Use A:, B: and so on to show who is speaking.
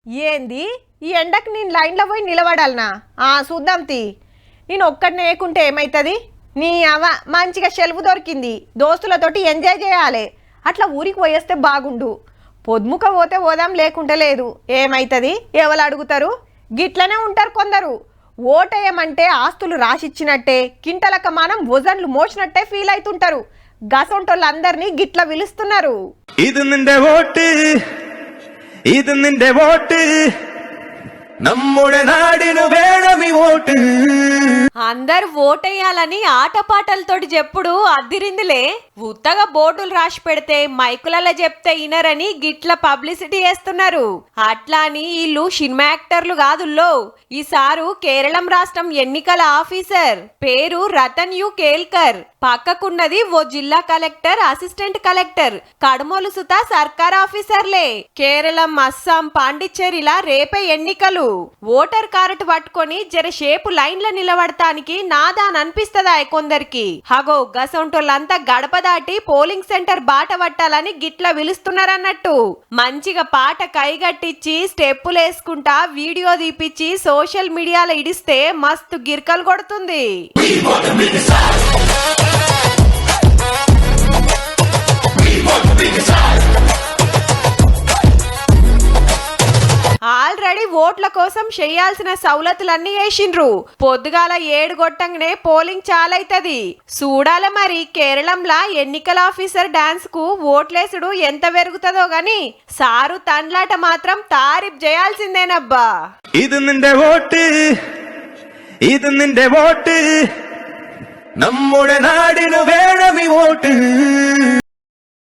A: ఏంది ఈ ఎండకు నేను లైన్లో పోయి నిలబడాలనా? చూద్దాం తీ. నేను ఒక్కడిని వేయకుంటే ఏమవుతుంది? నీ అవ మంచిగా సెలవు దొరికింది, దోస్తులతోటి ఎంజాయ్ చేయాలి. అట్లా ఊరికి పోయేస్తే బాగుండు. పొద్దుముక పోతే పోదాం, లేకుంటే లేదు. ఏమవుతుంది? ఎవరు అడుగుతారు? గిట్లనే ఉంటారు కొందరు. ఓటేయమంటే ఆస్తులు రాసిచ్చినట్టే, కింటలక మనం వజన్లు మోసినట్టే ఫీల్ అవుతుంటారు. గసొంటోళ్ళందరినీ గిట్ల పిలుస్తున్నారు.
B: ఇది నిండే ఓటు, ఇది నిండే ఓటు, నమ్ముడే నాడిన వేడమి ఓటు.
C: అందరు ఓటేయాలని ఆటపాటలతోటి చెప్పుడు అద్దిరిందిలే. ఉత్తగా బోర్డులు రాసి పెడితే మైకులలో చెప్తే ఇనరని గిట్ల పబ్లిసిటీ చేస్తున్నారు. అట్లా అని వీళ్ళు సినిమా యాక్టర్లు కాదుల్లో. ఈసారు కేరళం రాష్ట్రం ఎన్నికల ఆఫీసర్ పేరు రతన్ యు కేల్కర్. పక్కకున్నది ఓ జిల్లా కలెక్టర్, అసిస్టెంట్ కలెక్టర్, కడుమోలు సుత సర్కార్ ఆఫీసర్లే. కేరళం, అస్సాం, పాండిచ్చేరిలా రేపే ఎన్నికలు. ఓటర్ కార్డు పట్టుకొని జర షేపు లైన్ల నిలబడటానికి నాదాన్ అనిపిస్తదా కొందరికి. హగో గసొంటోళ్ళంతా గడప దాటి పోలింగ్ సెంటర్ బాట పట్టాలని గిట్ల పిలుస్తున్నారన్నట్టు. మంచిగా పాట కైగట్టించి స్టెప్పులు వేసుకుంటా వీడియో తీపిచ్చి సోషల్ మీడియాలో ఇడిస్తే మస్తు గిర్కలు కొడుతుంది. ఆల్రెడీ ఓట్ల కోసం చేయాల్సిన సౌలతులన్నీ వేసిండ్రు. పొద్దుగాల 7 గొట్టంగానే పోలింగ్ చాలైతది. చూడాల మరి కేరళంలా ఎన్నికల ఆఫీసర్ డాన్స్ కు ఓట్లేసుడు ఎంత పెరుగుతుందో గాని సారు తండ్లాట మాత్రం తారీఫ్ చేయాల్సిందేనబ్బా.
B: ఇది నిండే ఓటు, ఇది నిండే ఓటు, నమ్ముడే నాడిన వేడమి ఓటు.